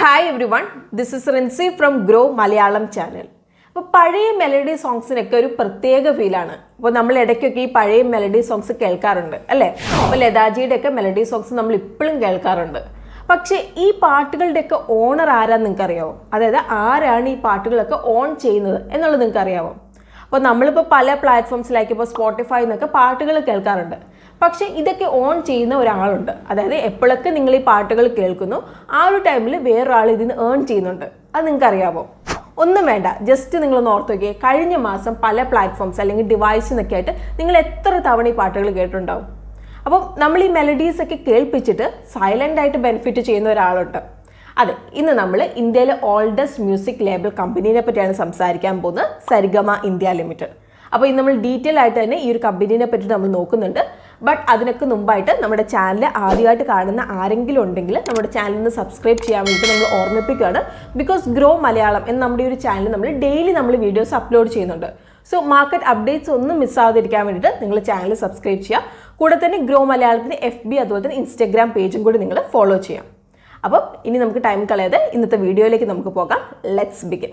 Hi everyone, this is Rinsi from Groww Malayalam channel. അപ്പോൾ പഴയ melody സോങ്സിനൊക്കെ ഒരു പ്രത്യേക ഫീലാണ്. അപ്പോൾ നമ്മൾ ഇടയ്ക്കൊക്കെ ഈ പഴയ മെലഡി സോങ്സ് കേൾക്കാറുണ്ട് അല്ലേ? അപ്പോൾ ലതാജിയുടെയൊക്കെ മെലഡി സോങ്സ് നമ്മൾ ഇപ്പോഴും കേൾക്കാറുണ്ട്. പക്ഷേ ഈ പാട്ടുകളുടെയൊക്കെ ഓണർ ആരാന്ന് നിങ്ങൾക്ക് അറിയാമോ? അതായത് ആരാണ് ഈ പാട്ടുകളൊക്കെ ഓൺ ചെയ്യുന്നത് എന്നുള്ളത് നിങ്ങൾക്ക് അറിയാമോ? അപ്പോൾ നമ്മളിപ്പോൾ പല പ്ലാറ്റ്ഫോംസിലേക്ക് ഇപ്പോൾ സ്പോട്ടിഫൈ എന്നൊക്കെ പാട്ടുകൾ കേൾക്കാറുണ്ട്. പക്ഷേ ഇതൊക്കെ ഓൺ ചെയ്യുന്ന ഒരാളുണ്ട്. അതായത് എപ്പോഴൊക്കെ നിങ്ങൾ ഈ പാട്ടുകൾ കേൾക്കുന്നു ആ ഒരു ടൈമിൽ വേറൊരാൾ ഇതിന് ഏൺ ചെയ്യുന്നുണ്ട്. അത് നിങ്ങൾക്ക് അറിയാമോ? ഒന്നും വേണ്ട, ജസ്റ്റ് നിങ്ങളൊന്ന് ഓർത്ത് നോക്കിയേ. കഴിഞ്ഞ മാസം പല പ്ലാറ്റ്ഫോംസ് അല്ലെങ്കിൽ ഡിവൈസിനൊക്കെ ആയിട്ട് നിങ്ങൾ എത്ര തവണ ഈ പാട്ടുകൾ കേട്ടിട്ടുണ്ടാവും. അപ്പം നമ്മൾ ഈ മെലഡീസൊക്കെ കേൾപ്പിച്ചിട്ട് സൈലൻ്റ് ആയിട്ട് ബെനിഫിറ്റ് ചെയ്യുന്ന ഒരാളുണ്ട്. അതെ, ഇന്ന് നമ്മൾ ഇന്ത്യയിലെ ഓൾഡസ്റ്റ് മ്യൂസിക് ലേബൽ കമ്പനീനെ പറ്റിയാണ് സംസാരിക്കാൻ പോകുന്നത്, സരിഗമ ഇന്ത്യ ലിമിറ്റഡ്. അപ്പോൾ ഇന്ന് നമ്മൾ ഡീറ്റെയിൽ ആയിട്ട് തന്നെ ഈ ഒരു കമ്പനീനെ പറ്റി നമ്മൾ നോക്കുന്നുണ്ട്. ബട്ട് അതിനൊക്കെ മുമ്പായിട്ട് നമ്മുടെ ചാനൽ ആദ്യമായിട്ട് കാണുന്ന ആരെങ്കിലും ഉണ്ടെങ്കിൽ നമ്മുടെ ചാനലിന് സബ്സ്ക്രൈബ് ചെയ്യാൻ വേണ്ടിയിട്ട് നമ്മൾ ഓർമ്മിപ്പിക്കുകയാണ്. ബിക്കോസ് ഗ്രോ മലയാളം എന്ന നമ്മുടെ ഒരു ചാനൽ നമ്മൾ ഡെയിലി വീഡിയോസ് അപ്ലോഡ് ചെയ്യുന്നുണ്ട്. സോ മാർക്കറ്റ് അപ്ഡേറ്റ്സ് ഒന്നും മിസ്സാവാതിരിക്കാൻ വേണ്ടിയിട്ട് നിങ്ങൾ ചാനൽ സബ്സ്ക്രൈബ് ചെയ്യുക. കൂടെ തന്നെ ഗ്രോ മലയാളത്തിൻ്റെ FB അതുപോലെ തന്നെ ഇൻസ്റ്റഗ്രാം പേജും കൂടി നിങ്ങൾ ഫോളോ ചെയ്യാം. അപ്പം ഇനി നമുക്ക് ടൈം കളയാതെ ഇന്നത്തെ വീഡിയോയിലേക്ക് നമുക്ക് പോകാം. Let's begin.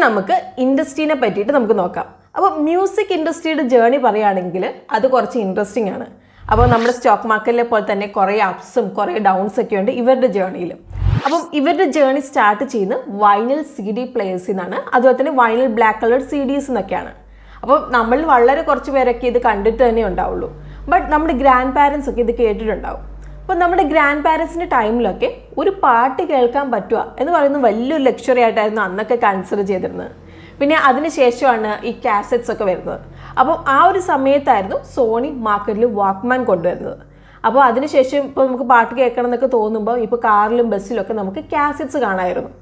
നമുക്ക് ഇൻഡസ്ട്രീനെ പറ്റിയിട്ട് നമുക്ക് നോക്കാം. അപ്പോൾ മ്യൂസിക് ഇൻഡസ്ട്രിയുടെ ജേർണി പറയുകയാണെങ്കിൽ അത് കുറച്ച് ഇൻട്രസ്റ്റിംഗ് ആണ്. അപ്പോൾ നമ്മുടെ സ്റ്റോക്ക് മാർക്കറ്റിലെ പോലെ തന്നെ കുറേ അപ്സും കുറേ ഡൗൺസ് ഒക്കെ ഉണ്ട് ഇവരുടെ ജേർണിയിൽ. അപ്പം ഇവരുടെ ജേർണി സ്റ്റാർട്ട് ചെയ്യുന്നത് വൈനൽ CD പ്ലേയേഴ്സിൽ നിന്നാണ്. അതുപോലെ തന്നെ വൈനൽ ബ്ലാക്ക് കളേർഡ് CDs എന്നൊക്കെയാണ്. അപ്പോൾ നമ്മൾ വളരെ കുറച്ച് പേരൊക്കെ ഇത് കണ്ടിട്ട് തന്നെ ഉണ്ടാവുള്ളൂ. ബട്ട് നമ്മുടെ ഗ്രാൻഡ് പാരൻസ് ഒക്കെ ഇത് കേട്ടിട്ടുണ്ടാവും. അപ്പോൾ നമ്മുടെ ഗ്രാൻഡ് പാരൻസിൻ്റെ ടൈമിലൊക്കെ ഒരു പാട്ട് കേൾക്കാൻ പറ്റുക എന്ന് പറയുന്നത് വലിയൊരു ലക്ഷറി ആയിട്ടായിരുന്നു അന്നൊക്കെ കൺസിഡർ ചെയ്തിരുന്നത്. പിന്നെ അതിനുശേഷമാണ് ഈ കാസറ്റ്സ് ഒക്കെ വരുന്നത്. അപ്പോൾ ആ ഒരു സമയത്തായിരുന്നു സോണി മാർക്കറ്റിൽ വാക്ക്മാൻ കൊണ്ടുവരുന്നത്. അപ്പോൾ അതിനുശേഷം ഇപ്പോൾ നമുക്ക് പാട്ട് കേൾക്കണം എന്നൊക്കെ തോന്നുമ്പോൾ ഇപ്പോൾ കാറിലും ബസ്സിലൊക്കെ നമുക്ക് കാസറ്റ്സ് കാണാമായിരുന്നു.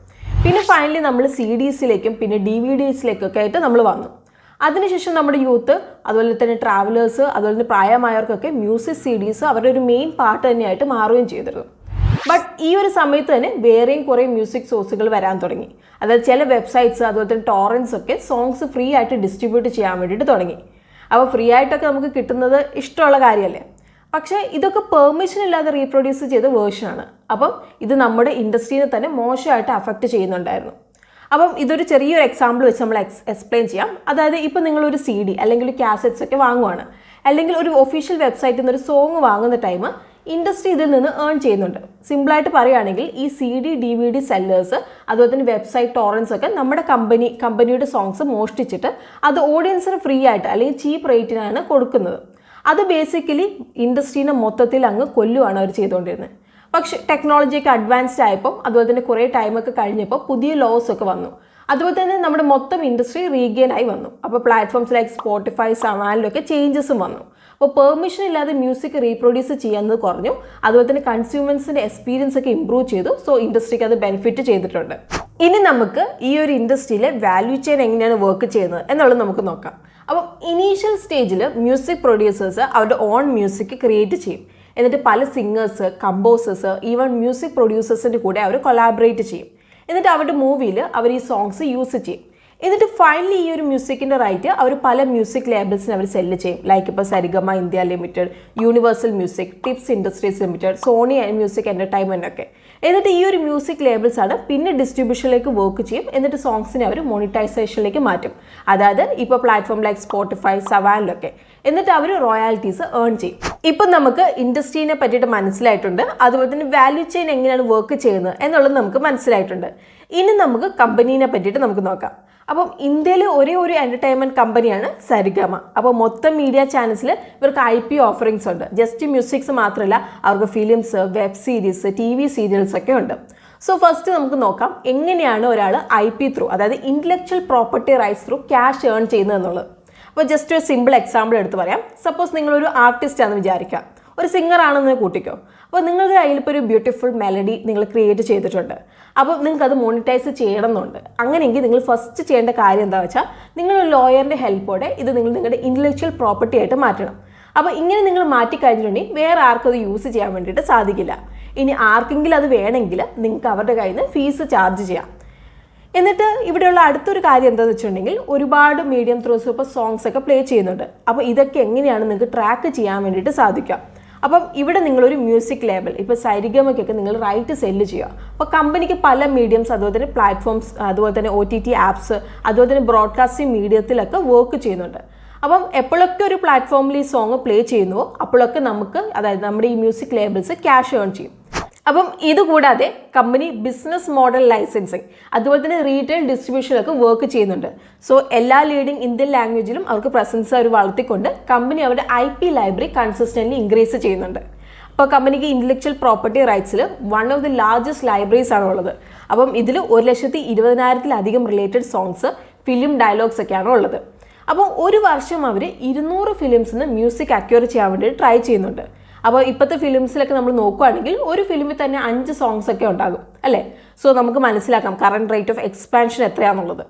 പിന്നെ ഫൈനലി നമ്മൾ CDസിലേക്കും പിന്നെ DVDസിലേക്കൊക്കെ ആയിട്ട് നമ്മൾ വന്നു. അതിനുശേഷം നമ്മുടെ യൂത്ത് അതുപോലെ തന്നെ ട്രാവലേഴ്സ് അതുപോലെ തന്നെ പ്രായമായവർക്കൊക്കെ മ്യൂസിക് CDs അവരുടെ ഒരു മെയിൻ പാർട്ട് തന്നെയായിട്ട് മാറുകയും ചെയ്തിരുന്നു. ബട്ട് ഈ ഒരു സമയത്ത് തന്നെ വേറെയും കുറേ മ്യൂസിക് സോഴ്സുകൾ വരാൻ തുടങ്ങി. അതായത് ചില വെബ്സൈറ്റ്സ് അതുപോലെ തന്നെ ടോറൻസ് ഒക്കെ സോങ്സ് ഫ്രീ ആയിട്ട് ഡിസ്ട്രിബ്യൂട്ട് ചെയ്യാൻ വേണ്ടിയിട്ട് തുടങ്ങി. അപ്പോൾ ഫ്രീ ആയിട്ടൊക്കെ നമുക്ക് കിട്ടുന്നത് ഇഷ്ടമുള്ള കാര്യമല്ലേ. പക്ഷേ ഇതൊക്കെ പെർമിഷൻ ഇല്ലാതെ റീപ്രൊഡ്യൂസ് ചെയ്ത വേർഷനാണ്. അപ്പം ഇത് നമ്മുടെ ഇൻഡസ്ട്രീനെ തന്നെ മോശമായിട്ട് അഫക്റ്റ് ചെയ്യുന്നുണ്ടായിരുന്നു. അപ്പം ഇതൊരു ചെറിയൊരു എക്സാമ്പിൾ വെച്ച് നമ്മൾ എക്സ്പ്ലെയിൻ ചെയ്യാം. അതായത് ഇപ്പോൾ നിങ്ങളൊരു CD അല്ലെങ്കിൽ ഒരു കാസറ്റ്സ് ഒക്കെ വാങ്ങുവാണ്, അല്ലെങ്കിൽ ഒരു ഒഫീഷ്യൽ വെബ്സൈറ്റിൽ നിന്ന് ഒരു സോങ് വാങ്ങുന്ന ടൈം ഇൻഡസ്ട്രി ഇതിൽ നിന്ന് ഏൺ ചെയ്യുന്നുണ്ട്. സിമ്പിളായിട്ട് പറയുകയാണെങ്കിൽ ഈ CD DVD സെല്ലേഴ്സ് അതുപോലെ തന്നെ വെബ്സൈറ്റ് ടോറൻസ് ഒക്കെ നമ്മുടെ കമ്പനിയുടെ സോങ്സ് മോഷ്ടിച്ചിട്ട് അത് ഓഡിയൻസിന് ഫ്രീ ആയിട്ട് അല്ലെങ്കിൽ ചീപ്പ് റേറ്റിനാണ് കൊടുക്കുന്നത്. അത് ബേസിക്കലി ഇൻഡസ്ട്രീനെ മൊത്തത്തിൽ അങ്ങ് കൊല്ലുവാണ് അവർ ചെയ്തുകൊണ്ടിരുന്നത്. പക്ഷേ ടെക്നോളജിയൊക്കെ അഡ്വാൻസ്ഡ് ആയപ്പോൾ അതുപോലെ തന്നെ കുറേ ടൈമൊക്കെ കഴിഞ്ഞപ്പോൾ പുതിയ ലോസ് ഒക്കെ വന്നു. അതുപോലെ തന്നെ നമ്മുടെ മൊത്തം ഇൻഡസ്ട്രി റീഗെയിൻ ആയി വന്നു. അപ്പോൾ പ്ലാറ്റ്ഫോംസ് ലൈക്ക് സ്പോട്ടിഫൈ സവാനിലൊക്കെ ചേഞ്ചസും വന്നു. അപ്പോൾ പെർമിഷൻ ഇല്ലാതെ മ്യൂസിക് റീപ്രൊഡ്യൂസ് ചെയ്യുന്നത് കുറഞ്ഞു. അതുപോലെ തന്നെ കൺസ്യൂമേഴ്സിൻ്റെ എക്സ്പീരിയൻസ് ഒക്കെ ഇമ്പ്രൂവ് ചെയ്തു. സോ ഇൻഡസ്ട്രിക്ക് അത് ബെനിഫിറ്റ് ചെയ്തിട്ടുണ്ട്. ഇനി നമുക്ക് ഈ ഒരു ഇൻഡസ്ട്രിയിലെ വാല്യൂ ചെയിൻ എങ്ങനെയാണ് വർക്ക് ചെയ്യുന്നത് എന്നുള്ളത് നമുക്ക് നോക്കാം. അപ്പം ഇനീഷ്യൽ സ്റ്റേജിൽ മ്യൂസിക് പ്രൊഡ്യൂസേഴ്സ് അവരുടെ ഓൺ മ്യൂസിക് ക്രിയേറ്റ് ചെയ്യും. എന്നിട്ട് പല സിംഗേഴ്സ്, കമ്പോസേഴ്സ്, ഈവൻ മ്യൂസിക് പ്രൊഡ്യൂസേഴ്സിൻ്റെ കൂടെ അവർ കൊളാബറേറ്റ് ചെയ്യും. എന്നിട്ട് അവരുടെ മൂവിയിൽ അവർ ഈ സോങ്സ് യൂസ് ചെയ്യും. എന്നിട്ട് ഫൈനലി ഈ ഒരു മ്യൂസിക്കിൻ്റെ റൈറ്റ് അവർ പല മ്യൂസിക് ലേബിൾസിന് അവർ സെല്ല് ചെയ്യും. ലൈക്ക് ഇപ്പോൾ Saregama India limited, universal music, Tips Industries limited, Sony music entertainment ഒക്കെ. എന്നിട്ട് ഈ ഒരു മ്യൂസിക് ലേബിൾസാണ് പിന്നെ ഡിസ്ട്രിബ്യൂഷനിലേക്ക് വർക്ക് ചെയ്യും. എന്നിട്ട് സോങ്സിനെ അവർ മോണിറ്റൈസേഷനിലേക്ക് മാറ്റും. അതായത് ഇപ്പോൾ പ്ലാറ്റ്ഫോം ലൈക്ക് സ്പോട്ടിഫൈ സവാനിലൊക്കെ. എന്നിട്ട് അവർ റോയാലിറ്റീസ് ഏൺ ചെയ്യും. ഇപ്പം നമുക്ക് ഇൻഡസ്ട്രീനെ പറ്റിയിട്ട് മനസ്സിലായിട്ടുണ്ട്. അതുപോലെ തന്നെ വാല്യൂ ചെയിൻ എങ്ങനെയാണ് വർക്ക് ചെയ്യുന്നത് എന്നുള്ളത് നമുക്ക് മനസ്സിലായിട്ടുണ്ട്. ഇനി നമുക്ക് കമ്പനീനെ പറ്റിയിട്ട് നമുക്ക് നോക്കാം. അപ്പം ഇന്ത്യയിൽ ഒരേ ഒരു എൻ്റർടൈൻമെൻറ്റ് കമ്പനിയാണ് സരിഗമ. അപ്പോൾ മൊത്തം മീഡിയ ചാനൽസിൽ ഇവർക്ക് IP ഓഫറിങ്സ് ഉണ്ട്. ജസ്റ്റ് മ്യൂസിക്സ് മാത്രമല്ല, അവർക്ക് films, web series, TV serials ഒക്കെ ഉണ്ട്. സോ ഫസ്റ്റ് നമുക്ക് നോക്കാം എങ്ങനെയാണ് ഒരാൾ IP ത്രൂ, അതായത് intellectual property rights through cash earn ചെയ്യുന്നത് എന്നുള്ളത്. അപ്പോൾ ജസ്റ്റ് ഒരു സിമ്പിൾ എക്സാമ്പിൾ എടുത്ത് പറയാം. സപ്പോസ് നിങ്ങളൊരു ആർട്ടിസ്റ്റ് ആണെന്ന് വിചാരിക്കാം, ഒരു സിംഗർ ആണെന്ന് കൂട്ടിക്കോ. അപ്പോൾ നിങ്ങളുടെ കയ്യിലിപ്പോൾ ഒരു ബ്യൂട്ടിഫുൾ മെലഡി നിങ്ങൾ ക്രിയേറ്റ് ചെയ്തിട്ടുണ്ട്. അപ്പോൾ നിങ്ങൾക്ക് അത് മോണിറ്റൈസ് ചെയ്യണമെന്നുണ്ട്. അങ്ങനെയെങ്കിൽ നിങ്ങൾ ഫസ്റ്റ് ചെയ്യേണ്ട കാര്യം എന്താ വെച്ചാൽ നിങ്ങൾ ലോയറിൻ്റെ ഹെൽപ്പോടെ ഇത് നിങ്ങളുടെ ഇൻ്റലക്ച്വൽ പ്രോപ്പർട്ടി ആയിട്ട് മാറ്റണം. അപ്പോൾ ഇങ്ങനെ നിങ്ങൾ മാറ്റിക്കഴിഞ്ഞിട്ടുണ്ടെങ്കിൽ വേറെ ആർക്കും അത് യൂസ് ചെയ്യാൻ വേണ്ടിയിട്ട് സാധിക്കില്ല. ഇനി ആർക്കെങ്കിലും അത് വേണമെങ്കിൽ നിങ്ങൾക്ക് അവരുടെ കയ്യിൽ നിന്ന് ഫീസ് ചാർജ് ചെയ്യാം. എന്നിട്ട് ഇവിടെയുള്ള അടുത്തൊരു കാര്യം എന്താണെന്ന് വെച്ചിട്ടുണ്ടെങ്കിൽ ഒരുപാട് മീഡിയം ത്രൂസ് ഇപ്പോൾ സോങ്സ് ഒക്കെ പ്ലേ ചെയ്യുന്നുണ്ട്. അപ്പോൾ ഇതൊക്കെ എങ്ങനെയാണ് നിങ്ങൾക്ക് ട്രാക്ക് ചെയ്യാൻ വേണ്ടിയിട്ട് സാധിക്കുക. അപ്പം ഇവിടെ നിങ്ങളൊരു മ്യൂസിക് ലേബൽ ഇപ്പോൾ സരിഗമയ്ക്കൊക്കെ നിങ്ങൾ റൈറ്റ് സെല്ല് ചെയ്യുക. അപ്പോൾ കമ്പനിക്ക് പല മീഡിയംസ്, അതുപോലെ തന്നെ പ്ലാറ്റ്ഫോംസ്, അതുപോലെ തന്നെ OTT ആപ്സ്, അതുപോലെ തന്നെ ബ്രോഡ്കാസ്റ്റിംഗ് മീഡിയത്തിലൊക്കെ വർക്ക് ചെയ്യുന്നുണ്ട്. അപ്പം എപ്പോഴൊക്കെ ഒരു പ്ലാറ്റ്ഫോമിൽ ഈ സോങ് പ്ലേ ചെയ്യുന്നുവോ അപ്പോഴൊക്കെ നമുക്ക്, അതായത് നമ്മുടെ ഈ മ്യൂസിക് ലേബിൾസ് ക്യാഷ് ഏൺ ചെയ്യും. അപ്പം ഇതുകൂടാതെ കമ്പനി ബിസിനസ് മോഡൽ ലൈസൻസിങ്, അതുപോലെ തന്നെ റീറ്റെയിൽ ഡിസ്ട്രിബ്യൂഷനൊക്കെ വർക്ക് ചെയ്യുന്നുണ്ട്. സോ എല്ലാ ലീഡിങ് ഇന്ത്യൻ ലാംഗ്വേജിലും അവർക്ക് പ്രസൻസ് അവർ വളർത്തിക്കൊണ്ട് കമ്പനി അവരുടെ IP ലൈബ്രറി കൺസിസ്റ്റൻ്റ്ലി ഇൻക്രീസ് ചെയ്യുന്നുണ്ട്. അപ്പോൾ കമ്പനിക്ക് ഇൻ്റലക്ച്വൽ പ്രോപ്പർട്ടി റൈറ്റ്സിൽ one of the largest libraries ആണ് ഉള്ളത്. അപ്പം ഇതിൽ 1,20,000-ലധികം റിലേറ്റഡ് സോങ്സ്, ഫിലിം ഡയലോഗ്സ് ഒക്കെയാണ് ഉള്ളത്. അപ്പോൾ ഒരു വർഷം അവർ 200 ഫിലിംസിന് മ്യൂസിക് അക്വയർ ചെയ്യാൻ വേണ്ടി ട്രൈ ചെയ്യുന്നുണ്ട്. അപ്പോൾ ഇപ്പോഴത്തെ ഫിലിംസിലൊക്കെ നമ്മൾ നോക്കുകയാണെങ്കിൽ ഒരു ഫിലിമിൽ തന്നെ 5 സോങ്സ് ഒക്കെ ഉണ്ടാകും അല്ലേ? സോ നമുക്ക് മനസ്സിലാക്കാം കറണ്ട് റേറ്റ് ഓഫ് എക്സ്പാൻഷൻ എത്രയാണെന്നുള്ളത്.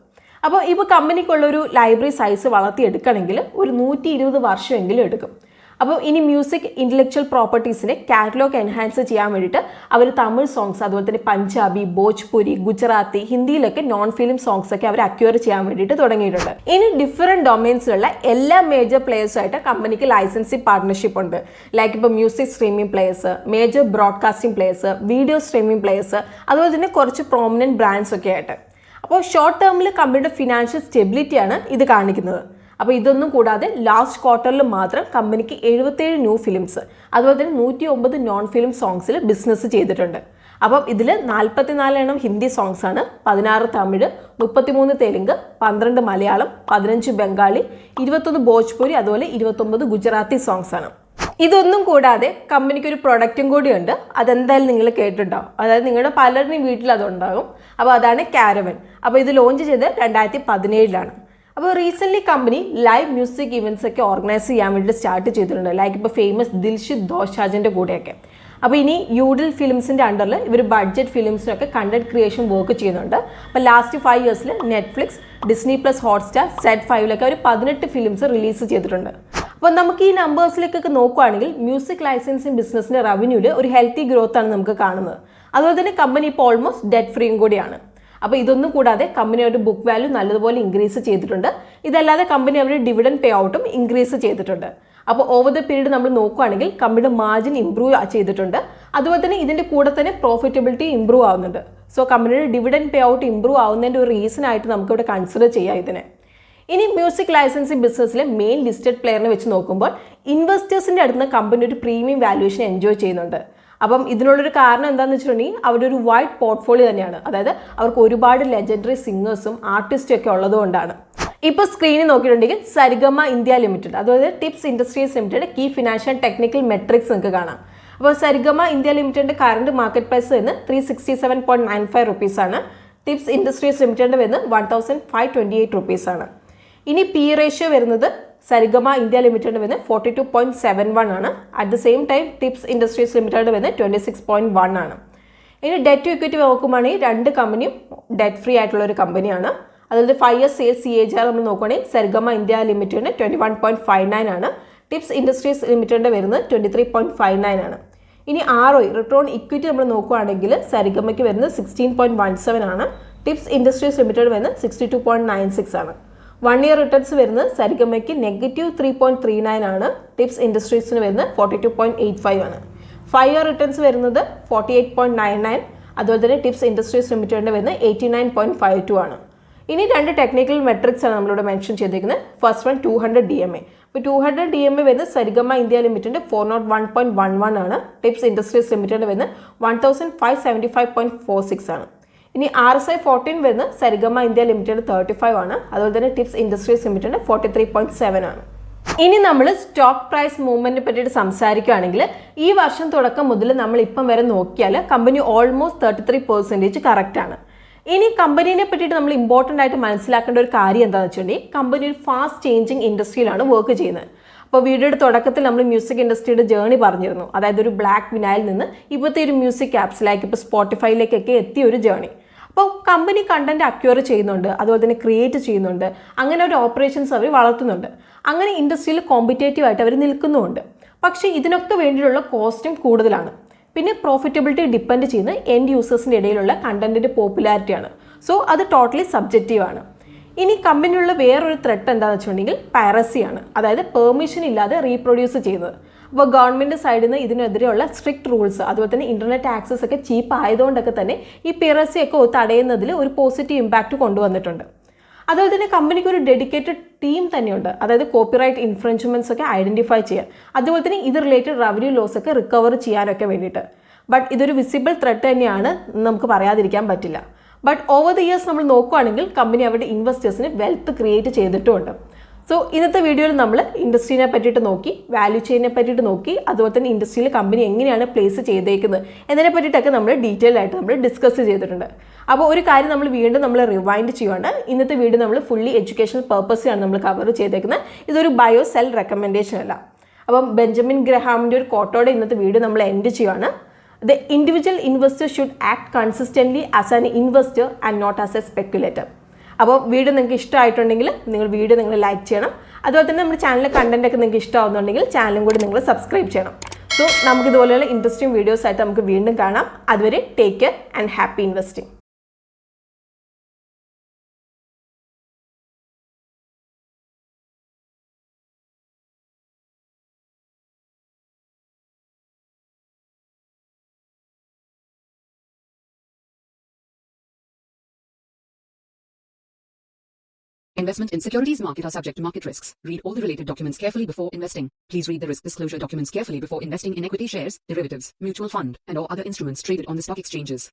അപ്പോൾ ഇപ്പോൾ കമ്പനിക്കുള്ളൊരു ലൈബ്രറി സൈസ് വളർത്തിയെടുക്കണമെങ്കിൽ ഒരു 120 വർഷമെങ്കിലും എടുക്കും. അപ്പോൾ ഇനി മ്യൂസിക് ഇൻ്റലക്ച്വൽ പ്രോപ്പർട്ടീസിനെ കാറ്റലോഗ് എൻഹാൻസ് ചെയ്യാൻ വേണ്ടിയിട്ട് അവർ തമിഴ് സോങ്സ്, അതുപോലെ തന്നെ പഞ്ചാബി, ഭോജ്പുരി, ഗുജറാത്തി, ഹിന്ദിയിലൊക്കെ നോൺ ഫിലിം സോങ്സ് ഒക്കെ അവർ അക്വയർ ചെയ്യാൻ വേണ്ടിയിട്ട് തുടങ്ങിയിട്ടുണ്ട്. ഇനി ഡിഫറെൻറ്റ് ഡൊമൈൻസിലുള്ള എല്ലാ മേജർ പ്ലേയേഴ്സുമായിട്ട് കമ്പനിക്ക് ലൈസൻസിങ് പാർട്ട്ണർഷിപ്പ് ഉണ്ട്. ലൈക്ക് ഇപ്പോൾ music streaming players, major broadcasting players, video streaming players, അതുപോലെ തന്നെ കുറച്ച് പ്രോമിനൻറ്റ് ബ്രാൻഡ്സ് ഒക്കെ ആയിട്ട്. അപ്പോൾ ഷോർട്ട് ടേമിൽ കമ്പനിയുടെ ഫിനാൻഷ്യൽ സ്റ്റെബിലിറ്റിയാണ് ഇത് കാണിക്കുന്നത്. അപ്പോൾ ഇതൊന്നും കൂടാതെ ലാസ്റ്റ് ക്വാർട്ടറിൽ മാത്രം കമ്പനിക്ക് 77 ന്യൂ ഫിലിംസ്, അതുപോലെ തന്നെ 109 നോൺ ഫിലിം സോങ്സിൽ ബിസിനസ് ചെയ്തിട്ടുണ്ട്. അപ്പം ഇതിൽ 44 എണ്ണം ഹിന്ദി സോങ്സ് ആണ്, 16 തമിഴ്, 33 തെലുങ്ക്, 12 മലയാളം, 15 ബംഗാളി, 21 ഭോജ്പുരി, അതുപോലെ 29 ഗുജറാത്തി സോങ്സ് ആണ്. ഇതൊന്നും കൂടാതെ കമ്പനിക്ക് ഒരു പ്രൊഡക്റ്റും കൂടിയുണ്ട്. അതെന്തായാലും നിങ്ങൾ കേട്ടിട്ടുണ്ടാവും, അതായത് നിങ്ങളുടെ പലരുടെയും വീട്ടിൽ അതുണ്ടാകും. അപ്പോൾ അതാണ് കാരവൻ. അപ്പോൾ ഇത് ലോഞ്ച് ചെയ്ത് 2017 അപ്പോൾ recently company live music events ഒക്കെ ഓർഗനൈസ് ചെയ്യാൻ വേണ്ടി സ്റ്റാർട്ട് ചെയ്തിട്ടുണ്ട്. ലൈക്ക് ഇപ്പോൾ ഫേമസ് ദിൽഷിത് ദോഷാജിൻ്റെ കൂടെയൊക്കെ. അപ്പോൾ ഇനി യൂഡിൽ ഫിലിംസിൻ്റെ അണ്ടറിൽ ഇവർ ബഡ്ജറ്റ് ഫിലിംസിനൊക്കെ കണ്ടന്റ് ക്രിയേഷൻ വർക്ക് ചെയ്യുന്നുണ്ട്. അപ്പോൾ ലാസ്റ്റ് 5 ഇയേഴ്സിൽ നെറ്റ്ഫ്ലിക്സ്, Disney+, ഹോട്ട്സ്റ്റാർ, Z5 ഒരു 18 ഫിലിംസ് റിലീസ് ചെയ്തിട്ടുണ്ട്. അപ്പോൾ നമുക്ക് ഈ നമ്പേഴ്സിലേക്കൊക്കെ നോക്കുകയാണെങ്കിൽ മ്യൂസിക് ലൈസൻസിങ് ബിസിനസ്സിൻ്റെ റവന്യൂവിൽ ഒരു ഹെൽത്തി ഗ്രോത്ത് ആണ് നമുക്ക് കാണുന്നത്. അതുപോലെ തന്നെ കമ്പനി ഇപ്പോൾ ഓൾമോസ്റ്റ് ഡെറ്റ് ഫ്രീയും കൂടിയാണ്. അപ്പോൾ ഇതൊന്നും കൂടാതെ കമ്പനി അവരുടെ ബുക്ക് വാല്യൂ നല്ലതുപോലെ ഇൻക്രീസ് ചെയ്തിട്ടുണ്ട്. ഇതല്ലാതെ കമ്പനി അവരുടെ ഡിവിഡൻഡ് പേ ഔട്ടും ഇൻക്രീസ് ചെയ്തിട്ടുണ്ട്. അപ്പോൾ ഓവർ ദ പീരീഡ് നമ്മൾ നോക്കുകയാണെങ്കിൽ കമ്പനിയുടെ മാർജിൻ ഇംപ്രൂവ് ചെയ്തിട്ടുണ്ട്. അതുപോലെ തന്നെ ഇതിൻ്റെ കൂടെ തന്നെ പ്രോഫിറ്റബിലിറ്റി ഇംപ്രൂവ് ആവുന്നുണ്ട്. സോ കമ്പനിയുടെ ഡിവിഡൻഡ് പേ ഔട്ട് ഇംപ്രൂവ് ആവുന്നതിൻ്റെ ഒരു റീസൺ ആയിട്ട് നമുക്കിവിടെ കൺസിഡർ ചെയ്യാം ഇതിനെ. ഇനി മ്യൂസിക് ലൈസൻസിങ് ബിസിനസ്സിലെ മെയിൻ ലിസ്റ്റഡ് പ്ലെയറിനെ വെച്ച് നോക്കുമ്പോൾ ഇൻവെസ്റ്റേഴ്സിൻ്റെ അടുത്ത് നിന്ന് കമ്പനി ഒരു പ്രീമിയം വാല്യൂഷൻ എൻജോയ് ചെയ്യുന്നുണ്ട്. അപ്പം ഇതിനുള്ളൊരു കാരണം എന്താണെന്ന് വെച്ചിട്ടുണ്ടെങ്കിൽ അവരുടെ ഒരു വൈഡ് പോർട്ട്ഫോളിയോ തന്നെയാണ്. അതായത് അവർക്ക് ഒരുപാട് ലെജൻഡറി സിംഗേഴ്സും ആർട്ടിസ്റ്റും ഒക്കെ ഉള്ളതുകൊണ്ടാണ്. ഇപ്പോൾ സ്ക്രീനിൽ നോക്കിയിട്ടുണ്ടെങ്കിൽ സരിഗമ ഇന്ത്യ ലിമിറ്റഡ്, അതായത് Tips Industries Limited key financial technical metrics നിങ്ങൾക്ക് കാണാം. അപ്പോൾ സരിഗമ ഇന്ത്യ ലിമിറ്റഡിൻ്റെ കറണ്ട് മാർക്കറ്റ് പ്രൈസ് വരുന്നത് 367.95 റുപ്പീസാണ്. ടിപ്സ് ഇൻഡസ്ട്രീസ് ലിമിറ്റഡിൻ്റെ വരുന്നത് 1528 റുപ്പീസാണ്. ഇനി പി റേഷ്യോ വരുന്നത് സരിഗമ ഇന്ത്യ ലിമിറ്റഡ് വരുന്നത് 42.71 ആണ്. At the same time tips Industries limited വരുന്നത് 26.1 ആണ്. ഇനി ഡെറ്റ് ടു ഇക്വിറ്റി നോക്കുവാണെങ്കിൽ രണ്ട് കമ്പനിയും ഡെറ്റ് ഫ്രീ ആയിട്ടുള്ള ഒരു കമ്പനിയാണ്. അതുപോലെ 5 ഇയേഴ്സ് സെയിൽസ് CAGR നമ്മൾ നോക്കുകയാണെങ്കിൽ സരിഗമ ഇന്ത്യ ലിമിറ്റഡിന് 21.59 ആണ്. ടിപ്സ് ഇൻഡസ്ട്രീസ് ലിമിറ്റഡിൻ്റെ വരുന്നത് 23.59 ആണ്. ഇനി ROI റിട്ടേൺ ഇക്വിറ്റി നമ്മൾ നോക്കുകയാണെങ്കിൽ സരിഗമയ്ക്ക് വരുന്നത് 16.17 ആണ്. ടിപ്സ് ഇൻഡസ്ട്രീസ് ലിമിറ്റഡ് വരുന്നത് 62.96 ആണ്. 1 ഇയർ റിട്ടേൺസ് വരുന്നത് സരിഗമയ്ക്ക് -3.39 ആണ്. ടിപ്സ് ഇൻഡസ്ട്രീസിന് വരുന്നത് 42.85 ആണ്. 5 ഇയർ റിട്ടേൺസ് വരുന്നത് 48.99. അതുപോലെ തന്നെ ടിപ്സ് ഇൻഡസ്ട്രീസ് ലിമിറ്റഡിൻ്റെ വരുന്നത് 89.52 ആണ്. ഇനി രണ്ട് ടെക്നിക്കൽ മെട്രിക്സ് ആണ് നമ്മളിവിടെ മെൻഷൻ ചെയ്തിരിക്കുന്നത്. First one 200 DMA. ഇപ്പോൾ 200 DMA വരുന്നത് സരിഗമ ഇന്ത്യ ലിമിറ്റഡിൻ്റെ 401.11 ആണ്. ടിപ്സ് ഇൻഡസ്ട്രീസ് ലിമിറ്റഡിൻ്റെ വരുന്നത് 1575.46 ആണ്. ഇനി RSI 14 വരുന്നത് സരിഗമ ഇന്ത്യ ലിമിറ്റഡ് 35 ആണ്. അതുപോലെ തന്നെ ടിപ്സ് ഇൻഡസ്ട്രീസ് ലിമിറ്റഡ് 43.7 ആണ്. ഇനി നമ്മൾ സ്റ്റോക്ക് പ്രൈസ് മൂവ്മെന്റിനെ പറ്റിയിട്ട് സംസാരിക്കുകയാണെങ്കിൽ ഈ വർഷം തുടക്കം മുതൽ നമ്മൾ ഇപ്പം വരെ നോക്കിയാൽ കമ്പനി ഓൾമോസ്റ്റ് 33% കറക്റ്റ് ആണ്. ഇനി കമ്പനീനെ പറ്റിയിട്ട് നമ്മൾ ഇമ്പോർട്ടൻ്റ് ആയിട്ട് മനസ്സിലാക്കേണ്ട ഒരു കാര്യം എന്താണെന്ന് വെച്ചിട്ടുണ്ടെങ്കിൽ കമ്പനി ഒരു ഫാസ്റ്റ് ചേഞ്ചിങ് ഇൻഡസ്ട്രിയിലാണ് വർക്ക് ചെയ്യുന്നത്. അപ്പോൾ വീഡിയോയുടെ തുടക്കത്തിൽ നമ്മൾ മ്യൂസിക് ഇൻഡസ്ട്രിയുടെ ജേർണി പറഞ്ഞിരുന്നു. അതായത് ഒരു ബ്ലാക്ക് വിനൈൽ നിന്ന് ഇപ്പോഴത്തെ ഒരു മ്യൂസിക് ആപ്സിലേക്ക് ഇപ്പോൾ സ്പോട്ടിഫൈയിലേക്കൊക്കെ എത്തിയ ഒരു ജേർണി. അപ്പോൾ കമ്പനി കണ്ടന്റ് അക്വയർ ചെയ്യുന്നുണ്ട്, അതുപോലെ തന്നെ ക്രിയേറ്റ് ചെയ്യുന്നുണ്ട്, അങ്ങനെ ഒരു ഓപ്പറേഷൻസ് അവർ വളർത്തുന്നുണ്ട്. അങ്ങനെ ഇൻഡസ്ട്രിയിൽ കോമ്പറ്റേറ്റീവ് ആയിട്ട് അവർ നിൽക്കുന്നുമുണ്ട്. പക്ഷേ ഇതിനൊക്കെ വേണ്ടിയുള്ള കോസ്റ്റും കൂടുതലാണ്. പിന്നെ പ്രോഫിറ്റബിലിറ്റി ഡിപ്പെൻഡ് ചെയ്യുന്ന എൻഡ് യൂസേഴ്സിൻ്റെ ഇടയിലുള്ള കണ്ടന്റിൻ്റെ പോപ്പുലാരിറ്റിയാണ്. സോ അത് ടോട്ടലി സബ്ജക്റ്റീവാണ്. ഇനി കമ്പനിയുള്ള വേറൊരു ത്രെട്ട് എന്താണെന്ന് വെച്ചിട്ടുണ്ടെങ്കിൽ പൈറസിയാണ്. അതായത് പെർമിഷൻ ഇല്ലാതെ റീപ്രൊഡ്യൂസ് ചെയ്യുന്നത്. അപ്പോൾ ഗവൺമെൻറ് സൈഡിൽ നിന്ന് ഇതിനെതിരെയുള്ള സ്ട്രിക്റ്റ് റൂൾസ്, അതുപോലെ തന്നെ ഇൻ്റർനെറ്റ് ആക്സസ് ഒക്കെ ചീപ്പ് ആയതുകൊണ്ടൊക്കെ തന്നെ ഈ പിറസിയൊക്കെ തടയുന്നതിൽ ഒരു പോസിറ്റീവ് ഇമ്പാക്റ്റ് കൊണ്ടുവന്നിട്ടുണ്ട്. അതുപോലെ തന്നെ കമ്പനിക്ക് ഒരു ഡെഡിക്കേറ്റഡ് ടീം തന്നെയുണ്ട്, അതായത് കോപ്പിറൈറ്റ് ഇൻഫ്രിഞ്ച്മെൻറ്റ്സ് ഒക്കെ ഐഡൻറ്റിഫൈ ചെയ്യാൻ, അതുപോലെ തന്നെ ഇത് റിലേറ്റഡ് റവന്യൂ ലോസ് ഒക്കെ റിക്കവർ ചെയ്യാനൊക്കെ വേണ്ടിയിട്ട്. ബട്ട് ഇതൊരു വിസിബിൾ ത്രെട്ട് തന്നെയാണ്, നമുക്ക് പറയാതിരിക്കാൻ പറ്റില്ല. ബട്ട് ഓവർ ദി ഇയേഴ്സ് നമ്മൾ നോക്കുകയാണെങ്കിൽ കമ്പനി അവരുടെ ഇൻവെസ്റ്റേഴ്സിന് വെൽത്ത് ക്രിയേറ്റ് ചെയ്തിട്ടുമുണ്ട്. സോ ഇന്നത്തെ വീഡിയോയിൽ നമ്മൾ ഇൻഡസ്ട്രീനെ പറ്റിയിട്ട് നോക്കി, വാല്യൂ ചെയിനെ പറ്റിയിട്ട് നോക്കി, അതുപോലെ തന്നെ ഇൻഡസ്ട്രിയിൽ കമ്പനി എങ്ങനെയാണ് പ്ലേസ് ചെയ്തേക്കുന്നത് എന്നതിനെ പറ്റിയിട്ടൊക്കെ നമ്മൾ ഡീറ്റെയിൽ ആയിട്ട് നമ്മൾ ഡിസ്കസ് ചെയ്തിട്ടുണ്ട്. അപ്പോൾ ഒരു കാര്യം നമ്മൾ വീണ്ടും നമ്മൾ റിവൈൻഡ് ചെയ്യുകയാണ്. ഇന്നത്തെ വീഡിയോ നമ്മൾ ഫുള്ളി എഡ്യൂക്കേഷണൽ പർപ്പസിലാണ് നമ്മൾ കവർ ചെയ്തേക്കുന്നത്. ഇതൊരു ബയോ സെൽ റെക്കമെൻഡേഷൻ അല്ല. അപ്പം ബെഞ്ചമിൻ ഗ്രഹാമിൻ്റെ ഒരു കോട്ടോടെ ഇന്നത്തെ വീഡിയോ നമ്മൾ എൻഡ് ചെയ്യുകയാണ്. The individual investor should act consistently as an investor and not as a speculator. അപ്പോൾ വീഡിയോ നിങ്ങൾക്ക് ഇഷ്ടമായിട്ടുണ്ടെങ്കിൽ നിങ്ങൾ ലൈക്ക് ചെയ്യണം. അതുപോലെ തന്നെ നമ്മുടെ ചാനലിലെ കണ്ടന്റ് ഒക്കെ നിങ്ങൾക്ക് ഇഷ്ടമാവുന്നുണ്ടെങ്കിൽ ചാനലും കൂടി നിങ്ങൾ സബ്സ്ക്രൈബ് ചെയ്യണം. സോ നമുക്ക് ഇതുപോലെയുള്ള ഇൻട്രസ്റ്റിംഗ് വീഡിയോസ് ആയിട്ട് നമുക്ക് വീണ്ടും കാണാം. അതുവരെ take care and happy investing. Investment in securities market are subject to market risks. Read all the related documents carefully before investing. Please read the risk disclosure documents carefully before investing in equity shares, derivatives, mutual fund, and or other instruments traded on the stock exchanges.